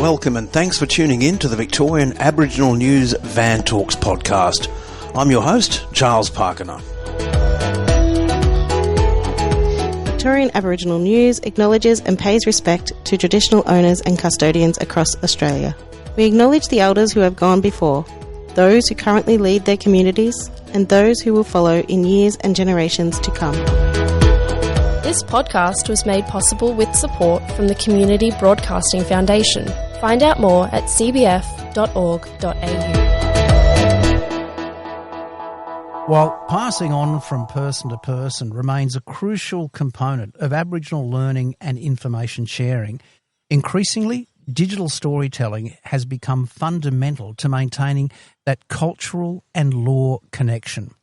Welcome and thanks for tuning in to the Victorian Aboriginal News Van Talks podcast. I'm your host, Charles Parkener. Victorian Aboriginal News acknowledges and pays respect to traditional owners and custodians across Australia. We acknowledge the elders who have gone before, those who currently lead their communities, and those who will follow in years and generations to come. This podcast was made possible with support from the Community Broadcasting Foundation. Find out more at cbf.org.au. While passing on from person to person remains a crucial component of Aboriginal learning and information sharing, increasingly digital storytelling has become fundamental to maintaining that cultural and law connection.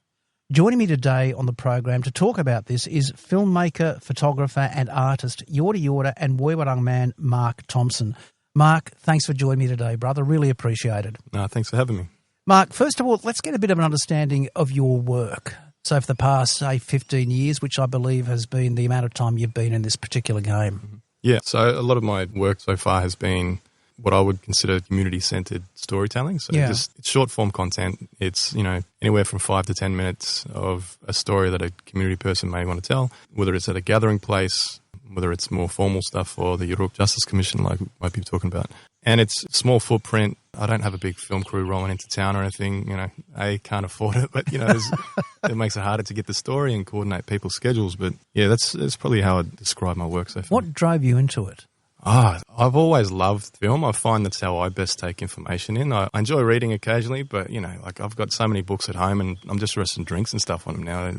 Joining me today on the program to talk about this is filmmaker, photographer and artist Yorta Yorta and Woi-wurrung man Mark Thomson. Mark, thanks for joining me today, brother. Really appreciate it. Thanks for having me. Mark, first of all, let's get a bit of an understanding of your work. So for the past, say, 15 years, which I believe has been the amount of time you've been in this particular game. Yeah, so a lot of my work so far has been what I would consider community-centred storytelling. So just it's short-form content. It's, anywhere from 5 to 10 minutes of a story that a community person may want to tell, whether it's at a gathering place, whether it's more formal stuff or the Yorta Justice Commission like we might be talking about. And it's small footprint. I don't have a big film crew rolling into town or anything. I can't afford it, but, it makes it harder to get the story and coordinate people's schedules. But, yeah, that's probably how I'd describe my work so far. What drove you into it? I've always loved film. I find that's how I best take information in. I enjoy reading occasionally, but, I've got so many books at home and I'm just resting drinks and stuff on them now.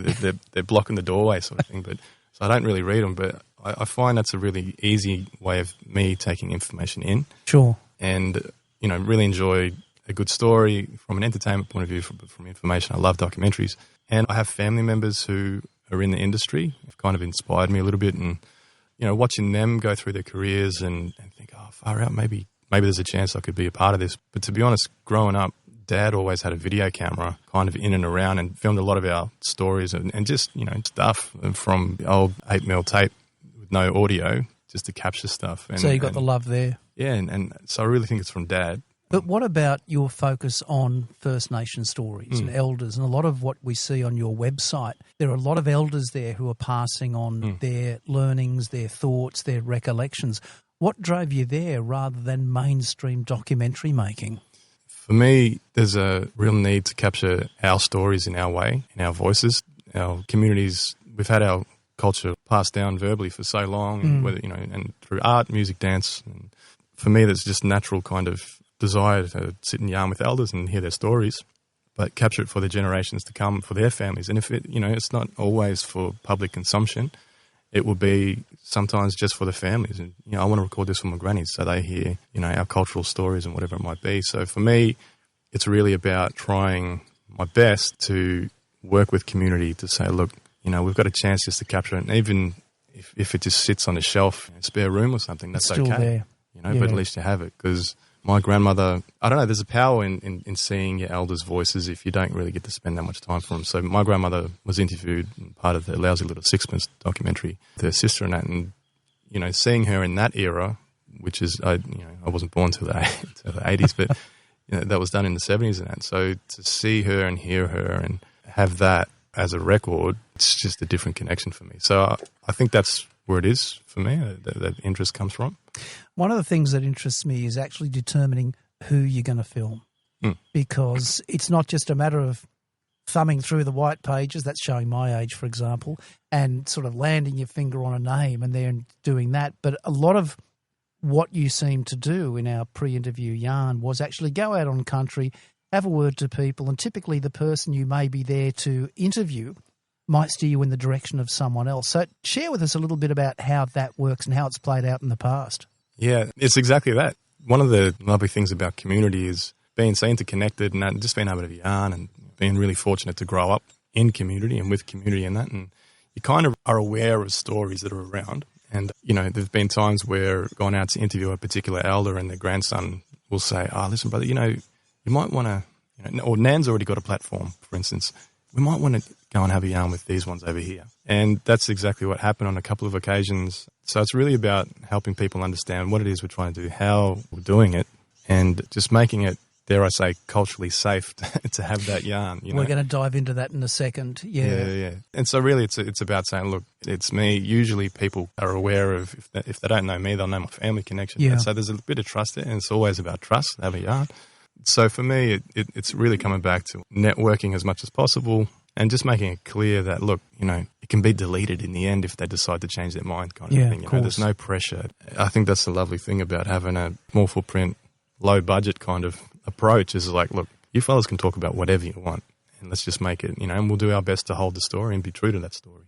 They're blocking the doorway sort of thing. But so I don't really read them, but I find that's a really easy way of me taking information in. Sure. And, really enjoy a good story from an entertainment point of view, from information. I love documentaries. And I have family members who are in the industry. Have kind of inspired me a little bit and, watching them go through their careers and think, far out, maybe there's a chance I could be a part of this. But to be honest, growing up, Dad always had a video camera kind of in and around and filmed a lot of our stories and just, stuff from the old 8mm tape with no audio just to capture stuff. And, so you got the love there. Yeah, and so I really think it's from Dad. But what about your focus on First Nation stories and elders? And a lot of what we see on your website, there are a lot of elders there who are passing on their learnings, their thoughts, their recollections. What drove you there rather than mainstream documentary making? For me, there's a real need to capture our stories in our way, in our voices. Our communities, we've had our culture passed down verbally for so long, and whether and through art, music, dance. And for me, there's just natural kind of desire to sit and yarn with elders and hear their stories, but capture it for the generations to come, for their families. And if it, it's not always for public consumption, it will be sometimes just for the families. And, I want to record this for my grannies so they hear, our cultural stories and whatever it might be. So for me, it's really about trying my best to work with community to say, look, we've got a chance just to capture it. And even if it just sits on a shelf in a spare room or something, that's still okay. There. But at least you have it. Because my grandmother, I don't know, there's a power in seeing your elders' voices if you don't really get to spend that much time for them. So my grandmother was interviewed in part of the Lousy Little Sixpence documentary, her sister and that, and, seeing her in that era, which is, I wasn't born till the 80s, but, that was done in the 70s and that. So to see her and hear her and have that as a record, it's just a different connection for me. So I think that's where it is for me, that interest comes from. One of the things that interests me is actually determining who you're going to film, because it's not just a matter of thumbing through the white pages, that's showing my age, for example, and sort of landing your finger on a name and then doing that. But a lot of what you seem to do in our pre-interview yarn was actually go out on country, have a word to people, and typically the person you may be there to interview might steer you in the direction of someone else. So share with us a little bit about how that works and how it's played out in the past. Yeah, it's exactly that. One of the lovely things about community is being so interconnected and that, and just being able to yarn and being really fortunate to grow up in community and with community and that. And you kind of are aware of stories that are around. And, there's been times where gone out to interview a particular elder and their grandson will say, listen, brother, you might want to, or Nan's already got a platform, for instance. We might want to go and have a yarn with these ones over here. And that's exactly what happened on a couple of occasions. So it's really about helping people understand what it is we're trying to do, how we're doing it, and just making it, dare I say, culturally safe to have that yarn. You know? We're going to dive into that in a second. Yeah. And so really it's about saying, look, it's me. Usually people are aware of, if they don't know me, they'll know my family connection. Yeah. And so there's a bit of trust there, and it's always about trust, have a yarn. So for me, it's really coming back to networking as much as possible and just making it clear that, look, you know, it can be deleted in the end if they decide to change their mind kind of thing. You know, there's no pressure. I think that's the lovely thing about having a small footprint, low budget kind of approach is like, look, you fellas can talk about whatever you want and let's just make it, you know, and we'll do our best to hold the story and be true to that story.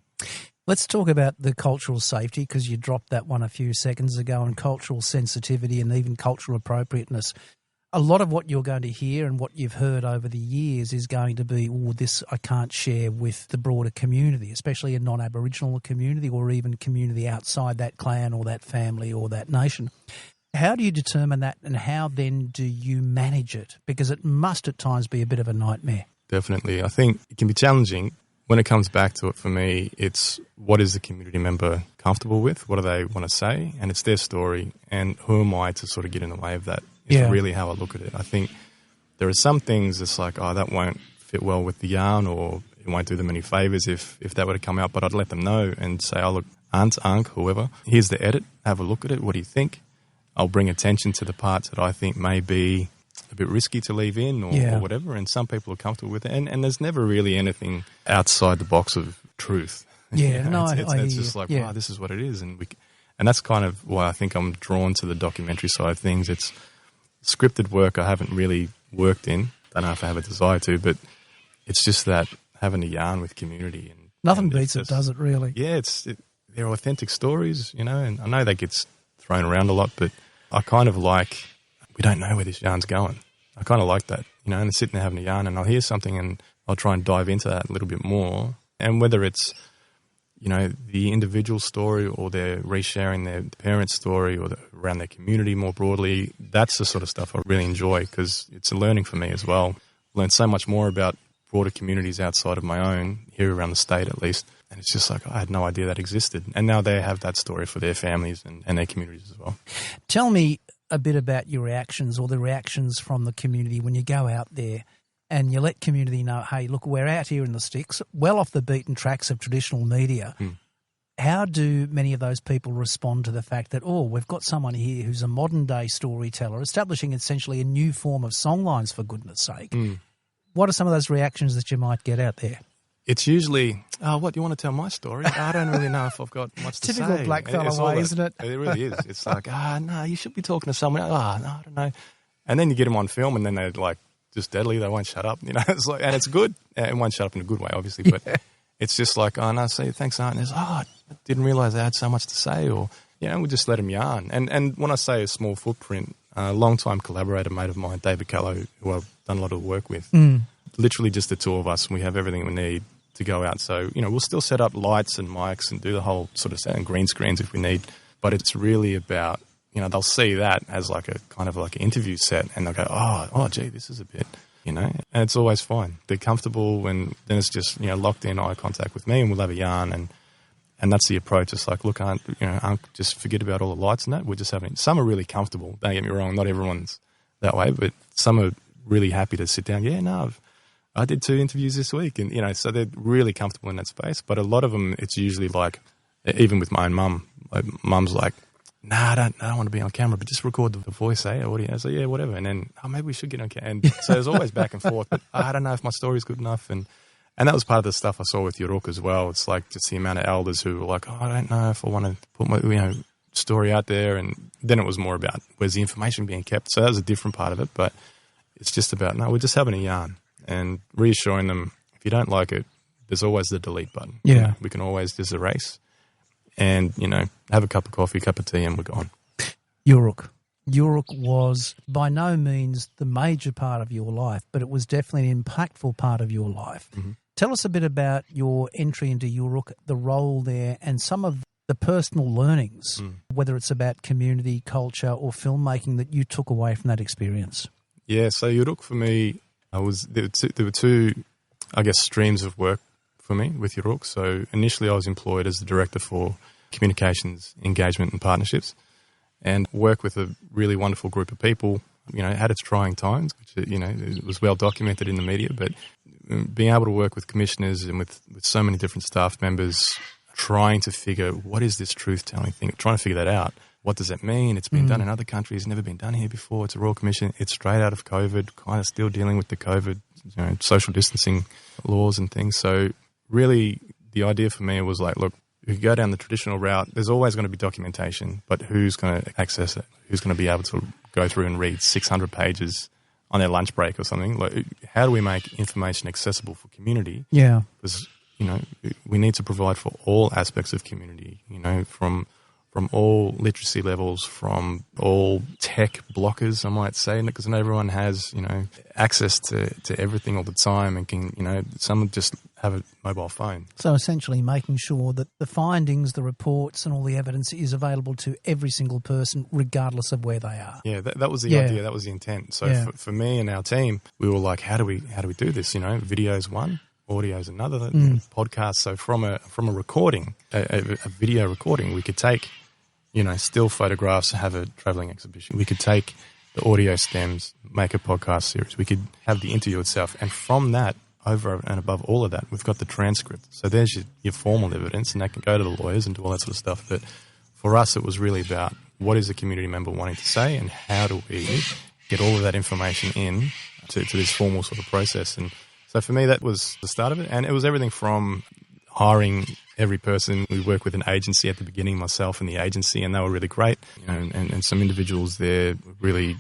Let's talk about the cultural safety, because you dropped that one a few seconds ago, and cultural sensitivity and even cultural appropriateness. A lot of what you're going to hear and what you've heard over the years is going to be, this I can't share with the broader community, especially a non-Aboriginal community or even community outside that clan or that family or that nation. How do you determine that, and how then do you manage it? Because it must at times be a bit of a nightmare. Definitely. I think it can be challenging. When it comes back to it, for me, it's what is the community member comfortable with? What do they want to say? And it's their story. And who am I to sort of get in the way of that? Is really how I look at it. I think there are some things that's like, that won't fit well with the yarn, or it won't do them any favours if that were to come out. But I'd let them know and say, look, aunt, whoever, here's the edit. Have a look at it. What do you think? I'll bring attention to the parts that I think may be a bit risky to leave in or whatever. And some people are comfortable with it. And there's never really anything outside the box of truth. Yeah, you know, it's just like, this is what it is. And that's kind of why I think I'm drawn to the documentary side of things. It's scripted work I haven't really worked in. Don't know if I have a desire to, but it's just that having a yarn with community. And nothing beats it, does it really? Yeah, they're authentic stories, you know, and I know that gets thrown around a lot, but I kind of like, we don't know where this yarn's going. I kind of like that, you know, and sitting there having a yarn and I'll hear something and I'll try and dive into that a little bit more. And whether it's, you know, the individual story or they're resharing their parents' story or around their community more broadly, that's the sort of stuff I really enjoy because it's a learning for me as well. Learned so much more about broader communities outside of my own, here around the state at least. And it's just like, I had no idea that existed. And now they have that story for their families and their communities as well. Tell me a bit about your reactions or the reactions from the community when you go out there and you let community know, hey, look, we're out here in the sticks, well off the beaten tracks of traditional media. How do many of those people respond to the fact that, we've got someone here who's a modern-day storyteller, establishing essentially a new form of songlines, for goodness sake? What are some of those reactions that you might get out there? It's usually, what, you want to tell my story? I don't really know if I've got much to say. Typical blackfella way, isn't it? It really is. It's like, no, you should be talking to someone else. No, I don't know. And then you get them on film and then they're like, just deadly, they won't shut up, you know. It's like, and it's good. It won't shut up in a good way, obviously, but it's just like, no, say thanks, Aunt. And it's, I didn't realise I had so much to say, or we'll just let them yarn. And when I say a small footprint, a long-time collaborator, mate of mine, David Callow, who I've done a lot of work with, literally just the two of us, and we have everything we need to go out. So, we'll still set up lights and mics and do the whole sort of set and green screens if we need, but it's really about, they'll see that as like a kind of like an interview set and they'll go, oh, gee, this is a bit, and it's always fine. They're comfortable and then it's just, locked in eye contact with me and we'll have a yarn and that's the approach. It's like, look, Aunt, just forget about all the lights and that. We're just having, some are really comfortable. Don't get me wrong. Not everyone's that way, but some are really happy to sit down. Yeah, no, I did 2 interviews this week and, so they're really comfortable in that space. But a lot of them, it's usually like, even with my own mum, mum's like, I don't want to be on camera, but just record the voice, eh? Or what do you? I was like, yeah, whatever. And then, maybe we should get on camera. And so there's always back and forth, but I don't know if my story's good enough. And that was part of the stuff I saw with Yorta as well. It's like just the amount of elders who were like, I don't know if I want to put my, story out there. And then it was more about where's the information being kept. So that was a different part of it, but it's just about, no, we're just having a yarn and reassuring them, if you don't like it, there's always the delete button. Yeah. We can always just erase. And, have a cup of coffee, cup of tea, and we're gone. Yorta was by no means the major part of your life, but it was definitely an impactful part of your life. Tell us a bit about your entry into Yorta, the role there, and some of the personal learnings, whether it's about community, culture, or filmmaking that you took away from that experience. Yeah, so Yorta for me, there were two, I guess, streams of work for me with Yorta. So initially I was employed as the Director for Communications, Engagement and Partnerships, and work with a really wonderful group of people. You know, it had its trying times, which, you know, it was well documented in the media, but being able to work with commissioners and with so many different staff members trying to figure, what is this truth-telling thing, trying to figure that out. What does that mean? It's been done in other countries, never been done here before. It's a Royal Commission. It's straight out of COVID, kind of still dealing with the COVID, you know, social distancing laws and things. So really the idea for me was like, look, if you go down the traditional route, there's always going to be documentation, but who's going to access it? Who's going to be able to go through and read 600 pages on their lunch break or something? Like, how do we make information accessible for community? Yeah. Because, you know, we need to provide for all aspects of community, you know, from all literacy levels, from all tech blockers, I might say, because not everyone has, you know, access to everything all the time and can, you know, some just have a mobile phone. So essentially making sure that the findings, the reports and all the evidence is available to every single person regardless of where they are. Yeah, that was the idea, that was the intent. So for me and our team, we were like, how do we do this? You know, video's one, audio's another, podcast. So from a recording, a video recording, we could take, you know, still photographs, have a travelling exhibition. We could take the audio stems, make a podcast series. We could have the interview itself. And from that, over and above all of that, we've got the transcript. So there's your formal evidence, and that can go to the lawyers and do all that sort of stuff. But for us, it was really about what is the community member wanting to say and how do we get all of that information in to this formal sort of process. And so for me, that was the start of it. And it was everything from hiring every person. We worked with an agency at the beginning, myself and the agency, and they were really great. You know, and some individuals there really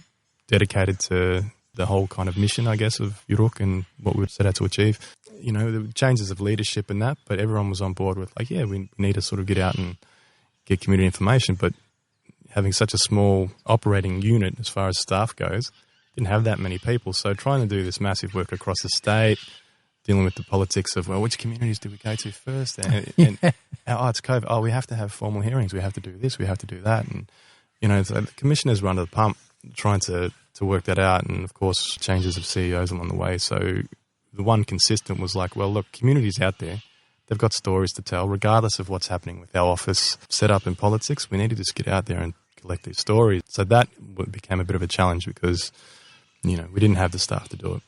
dedicated to the whole kind of mission, I guess, of Yorta and what we set out to achieve. You know, the changes of leadership and that, but everyone was on board with like, yeah, we need to sort of get out and get community information. But having such a small operating unit as far as staff goes, didn't have that many people. So trying to do this massive work across the state, dealing with the politics of, well, which communities do we go to first? And it's COVID. Oh, we have to have formal hearings. We have to do this. We have to do that. And, you know, so the commissioners were under the pump trying to work that out. And, of course, changes of CEOs along the way. So the one consistent was like, well, look, communities out there, they've got stories to tell, regardless of what's happening with our office set up in politics. We need to just get out there and collect these stories. So that became a bit of a challenge because, you know, we didn't have the staff to do it.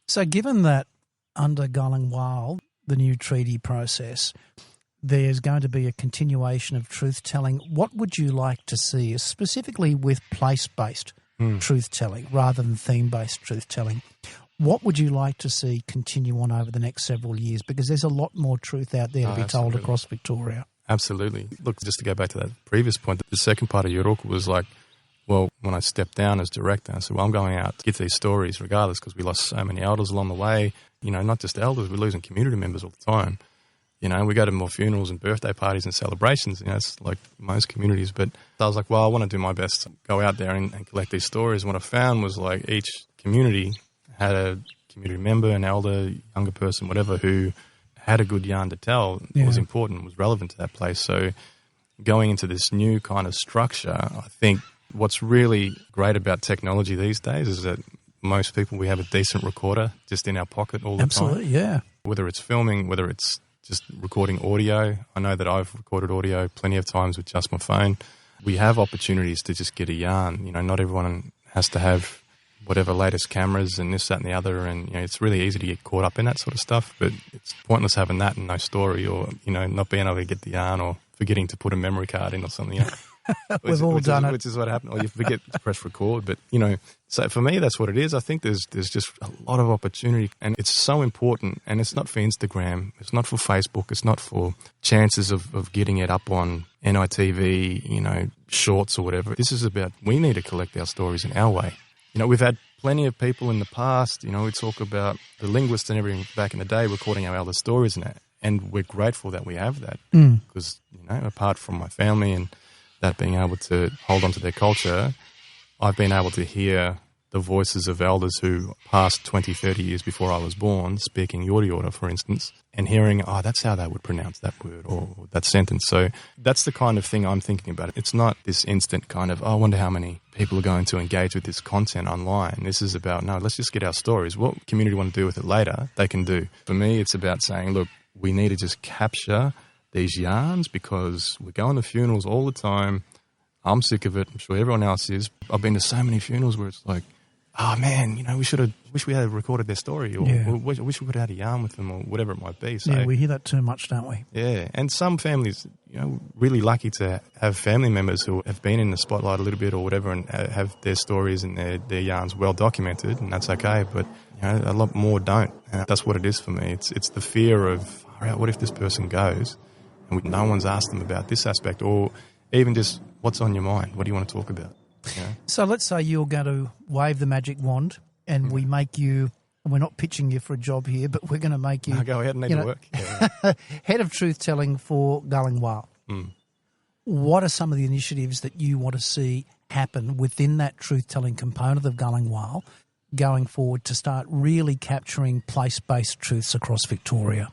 So given that under Going Wild, the new treaty process, there's going to be a continuation of truth-telling. What would you like to see, specifically with place-based truth-telling rather than theme-based truth-telling? What would you like to see continue on over the next several years? Because there's a lot more truth out there to be told across Victoria. Absolutely. Look, just to go back to that previous point, the second part of Yorta was like, well, when I stepped down as director, I said, well, I'm going out to get these stories regardless because we lost so many elders along the way. You know, not just elders, we're losing community members all the time. You know, we go to more funerals and birthday parties and celebrations. You know, it's like most communities. But I was like, well, I want to do my best to go out there and collect these stories. And what I found was like each community had a community member, an elder, younger person, whatever, who had a good yarn to tell. It was important, was relevant to that place. So going into this new kind of structure, I think what's really great about technology these days is that most people, we have a decent recorder just in our pocket all the time. Absolutely, yeah. Whether it's filming, whether it's just recording audio. I know that I've recorded audio plenty of times with just my phone. We have opportunities to just get a yarn. You know, not everyone has to have whatever latest cameras and this, that and the other. And, you know, it's really easy to get caught up in that sort of stuff, but it's pointless having that and no story or, you know, not being able to get the yarn or forgetting to put a memory card in or something. You know? We've all done it. Which is what happened. Or you forget to press record. But, you know, so for me, that's what it is. I think there's just a lot of opportunity and it's so important. And it's not for Instagram. It's not for Facebook. It's not for chances of getting it up on NITV, you know, shorts or whatever. This is about we need to collect our stories in our way. You know, we've had plenty of people in the past, you know, we talk about the linguists and everything back in the day recording our elder stories and that. And we're grateful that we have that because, you know, apart from my family and that being able to hold on to their culture, I've been able to hear the voices of elders who passed 20, 30 years before I was born, speaking Yorta Yorta, for instance, and hearing, oh, that's how they would pronounce that word or that sentence. So that's the kind of thing I'm thinking about. It's not this instant kind of, oh, I wonder how many people are going to engage with this content online. This is about, no, let's just get our stories. What community want to do with it later, they can do. For me, it's about saying, look, we need to just capture these yarns because we're going to funerals all the time. I'm sick of it. I'm sure everyone else is. I've been to so many funerals where it's like, oh man, wish we had recorded their story, or wish we could have had a yarn with them, or whatever it might be. So, yeah, we hear that too much, don't we? Yeah, and some families, really lucky to have family members who have been in the spotlight a little bit or whatever, and have their stories and their yarns well documented, and that's okay. But a lot more don't, and that's what it is for me. It's the fear of, all right, what if this person goes, and no one's asked them about this aspect, or even just what's on your mind? What do you want to talk about? So let's say you're going to wave the magic wand and we make you, and we're not pitching you for a job here, but we're going to make you... No, go ahead and need to work. Yeah. Head of truth-telling for Gulling Wurrung. What are some of the initiatives that you want to see happen within that truth-telling component of Gulling Wurrung going forward to start really capturing place-based truths across Victoria?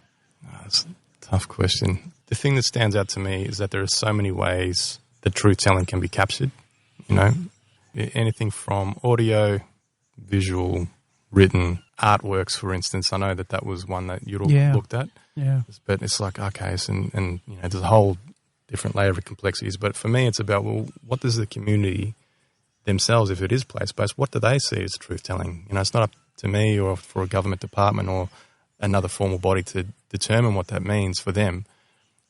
That's a tough question. The thing that stands out to me is that there are so many ways that truth-telling can be captured. Anything from audio, visual, written, artworks, for instance. I know that was one that you looked at. Yeah. But it's like, okay, so, and there's a whole different layer of complexities. But for me, it's about, well, what does the community themselves, if it is place-based, what do they see as truth-telling? It's not up to me or for a government department or another formal body to determine what that means for them.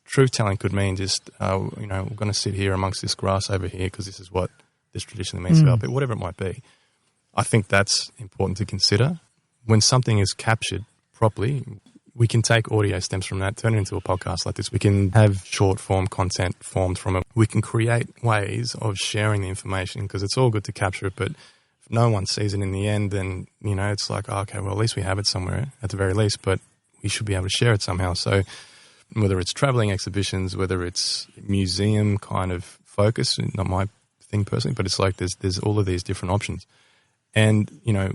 Truth-telling could mean just, we're going to sit here amongst this grass over here because this is what this traditionally means about people, whatever it might be. I think that's important to consider. When something is captured properly, we can take audio stems from that, turn it into a podcast like this. We can have short-form content formed from it. We can create ways of sharing the information because it's all good to capture it, but if no one sees it in the end, then, it's like, okay, well, at least we have it somewhere at the very least, but we should be able to share it somehow. So whether it's travelling exhibitions, whether it's museum kind of focus, not my thing personally, but it's like there's all of these different options. And,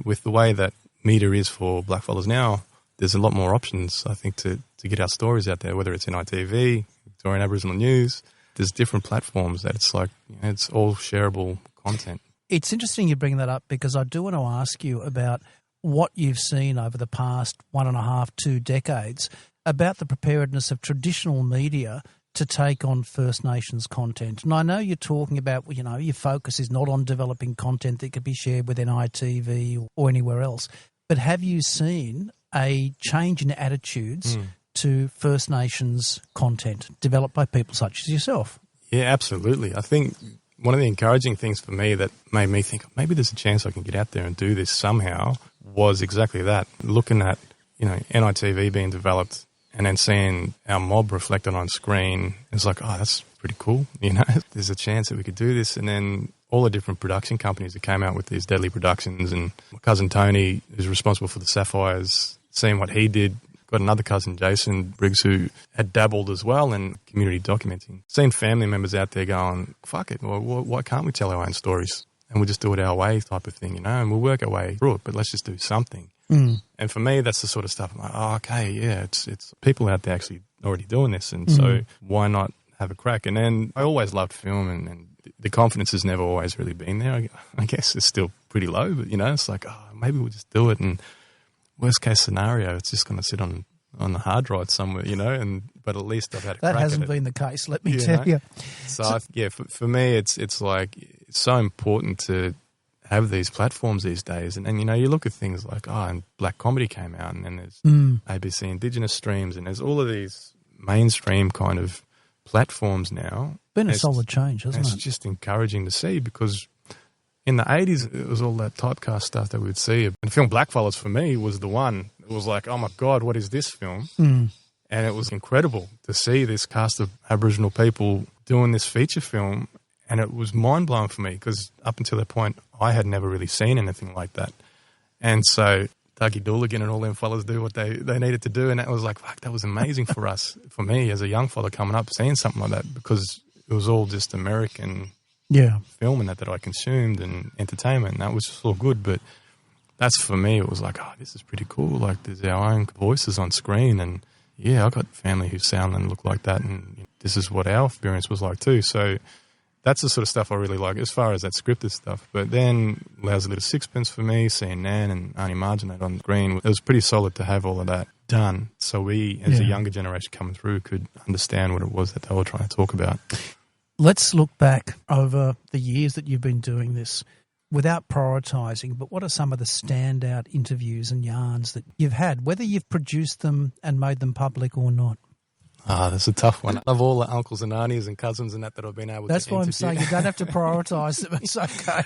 with the way that media is for blackfellas now, there's a lot more options, I think, to get our stories out there, whether it's in ITV, Victorian Aboriginal News. There's different platforms that it's like, it's all shareable content. It's interesting you bring that up because I do want to ask you about what you've seen over the past 1.5, 2 decades about the preparedness of traditional media to take on First Nations content. And I know you're talking about, your focus is not on developing content that could be shared within ITV or anywhere else. But have you seen a change in attitudes to First Nations content developed by people such as yourself? Yeah, absolutely. I think one of the encouraging things for me that made me think maybe there's a chance I can get out there and do this somehow was exactly that. Looking at, NITV being developed and then seeing our mob reflected on screen, it's like, oh, that's pretty cool. There's a chance that we could do this. And then all the different production companies that came out with these deadly productions, and my cousin Tony, who's responsible for the Sapphires, seeing what he did. Got another cousin, Jason Briggs, who had dabbled as well in community documenting. Seeing family members out there going, fuck it, well, why can't we tell our own stories? And we'll just do it our way type of thing, and we'll work our way through it, but let's just do something. And for me, that's the sort of stuff I'm like, oh, okay, yeah, it's people out there actually already doing this, and so why not have a crack? And then I always loved film, and the confidence has never always really been there. I guess it's still pretty low, but, it's like, oh, maybe we'll just do it, and worst case scenario, it's just going to sit on the hard drive somewhere, but at least I've had a crack at it. That hasn't been the case, let me tell you. So, for me, it's like, it's so important to have these platforms these days. And you look at things like, and Black Comedy came out, and then there's ABC Indigenous streams, and there's all of these mainstream kind of platforms now. Been a solid change, hasn't it? It's just encouraging to see, because in the 80s, it was all that typecast stuff that we'd see. And the film Blackfellas, for me, was the one. It was like, oh, my God, what is this film? And it was incredible to see this cast of Aboriginal people doing this feature film. And it was mind-blowing for me, because up until that point, I had never really seen anything like that. And so Dougie Dooligan and all them fellas do what they needed to do. And that was like, fuck, that was amazing for us, for me as a young fella coming up, seeing something like that, because it was all just American film and that I consumed and entertainment. And that was just all good. But that's, for me, it was like, oh, this is pretty cool. Like, there's our own voices on screen. And, I got family who sound and look like that. And this is what our experience was like too. So that's the sort of stuff I really like as far as that scripted stuff. But then Allows a Little Sixpence for me, seeing Nan and Auntie Marginate on screen, it was pretty solid to have all of that done so we, as a younger generation coming through, could understand what it was that they were trying to talk about. Let's look back over the years that you've been doing this without prioritising, but what are some of the standout interviews and yarns that you've had, whether you've produced them and made them public or not? That's a tough one. I love all the uncles and aunties and cousins and that I've been able to interview. That's why I'm saying you don't have to prioritise them. It's okay.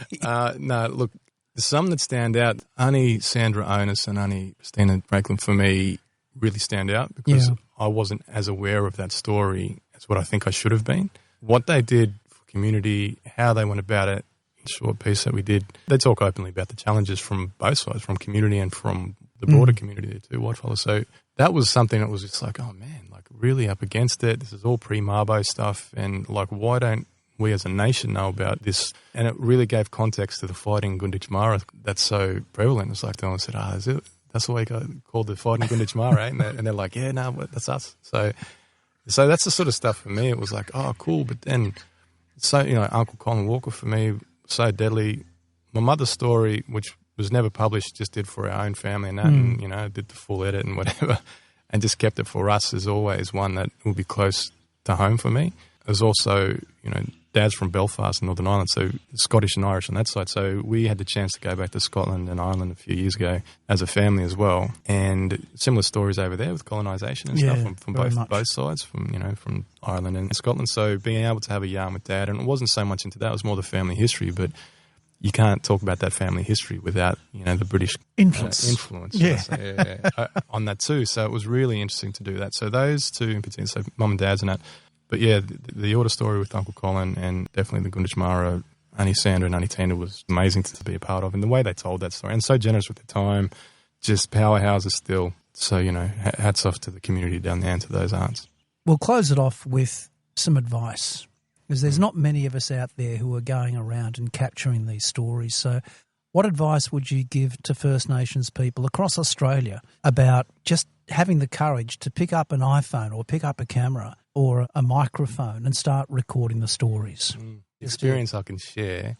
No, look, some that stand out, Auntie Sandra Onus and Auntie Christina Franklin, for me, really stand out because I wasn't as aware of that story as what I think I should have been. What they did for community, how they went about it, the short piece that we did, they talk openly about the challenges from both sides, from community and from the broader community, the two whitefellas. So that was something that was just like, oh man, like really up against it. This is all pre-Mabo stuff. And like, why don't we as a nation know about this? And it really gave context to the fighting Gunditj Mara that's so prevalent. It's like, no one said, is it? That's why you got called the fighting Gunditj Mara, eh? And they're like, yeah, no, that's us. So that's the sort of stuff for me. It was like, oh, cool. But then, Uncle Colin Walker for me, so deadly. My mother's story, which was never published, just did for our own family and that, and, did the full edit and whatever, and just kept it for us, is always one that will be close to home for me. There's also, Dad's from Belfast, Northern Ireland, so Scottish and Irish on that side. So we had the chance to go back to Scotland and Ireland a few years ago as a family as well. And similar stories over there with colonisation and stuff from both sides, from Ireland and Scotland. So being able to have a yarn with Dad, and it wasn't so much into that, it was more the family history, but you can't talk about that family history without, the British influence on that too. So it was really interesting to do that. So those two in particular, so Mum and Dad's and that. But yeah, the Yorta story with Uncle Colin and definitely the Gunditj Mara, Auntie Sandra and Auntie Tina was amazing to be a part of. And the way they told that story, and so generous with their time, just powerhouses still. So, hats off to the community down there and to those aunts. We'll close it off with some advice, because there's not many of us out there who are going around and capturing these stories. So what advice would you give to First Nations people across Australia about just having the courage to pick up an iPhone or pick up a camera or a microphone and start recording the stories? The experience I can share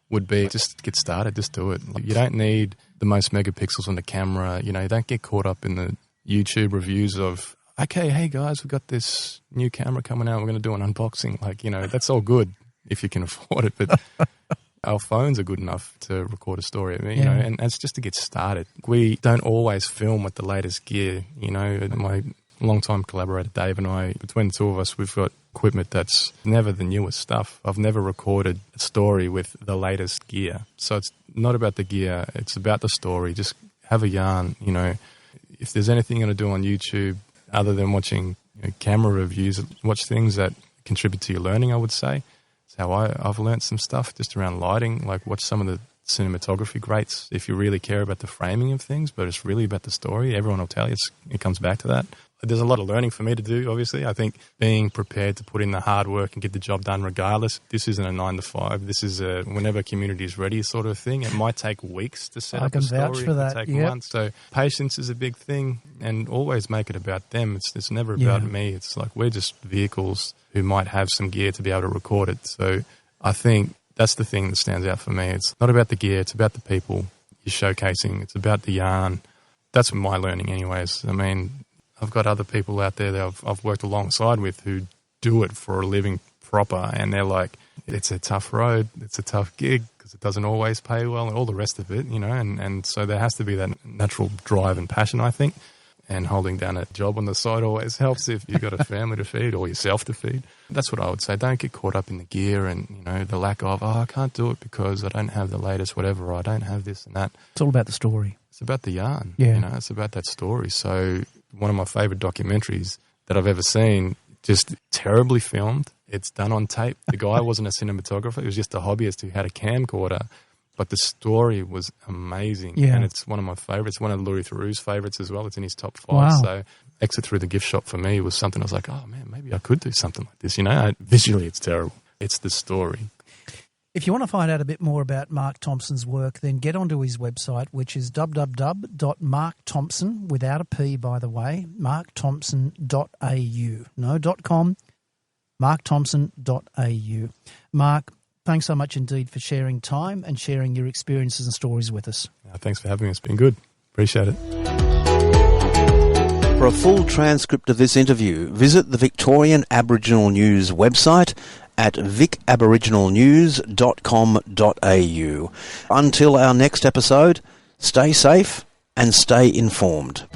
would be just get started, just do it. You don't need the most megapixels on the camera. Don't get caught up in the YouTube reviews of, okay, hey guys, we've got this new camera coming out, we're going to do an unboxing. That's all good if you can afford it, but our phones are good enough to record a story, and it's just to get started. We don't always film with the latest gear, My long-time collaborator Dave and I, between the two of us, we've got equipment that's never the newest stuff. I've never recorded a story with the latest gear. So it's not about the gear, it's about the story. Just have a yarn, If there's anything you're going to do on YouTube other than watching camera reviews, watch things that contribute to your learning, I would say. It's how I've learned some stuff just around lighting, like watch some of the cinematography greats if you really care about the framing of things, but it's really about the story. Everyone will tell you it comes back to that. There's a lot of learning for me to do, obviously. I think being prepared to put in the hard work and get the job done regardless. This isn't a 9 to 5. This is a whenever community is ready sort of thing. It might take weeks to set up a story. I can vouch for that. It can take months. So patience is a big thing, and always make it about them. It's never about me. It's like we're just vehicles who might have some gear to be able to record it. So I think that's the thing that stands out for me. It's not about the gear. It's about the people you're showcasing. It's about the yarn. That's my learning anyways. I mean, I've got other people out there that I've worked alongside with who do it for a living proper, and they're like, it's a tough road, it's a tough gig because it doesn't always pay well and all the rest of it, and so there has to be that natural drive and passion, I think, and holding down a job on the side always helps if you've got a family to feed or yourself to feed. That's what I would say. Don't get caught up in the gear and, the lack of, I can't do it because I don't have the latest whatever, or I don't have this and that. It's all about the story. It's about the yarn. It's about that story. So one of my favourite documentaries that I've ever seen, just terribly filmed. It's done on tape. The guy wasn't a cinematographer. He was just a hobbyist who had a camcorder. But the story was amazing. Yeah. And it's one of my favourites. One of Louis Theroux's favourites as well. It's in his top 5. Wow. So Exit Through the Gift Shop for me was something I was like, oh, man, maybe I could do something like this. Visually it's terrible. It's the story. If you want to find out a bit more about Mark Thomson's work, then get onto his website, which is www.markthompson, without a P, by the way, markthompson.au. No .com, markthompson.au. Mark, thanks so much indeed for sharing time and sharing your experiences and stories with us. Thanks for having me. It's been good. Appreciate it. For a full transcript of this interview, visit the Victorian Aboriginal News website at vicaboriginalnews.com.au. Until our next episode, stay safe and stay informed.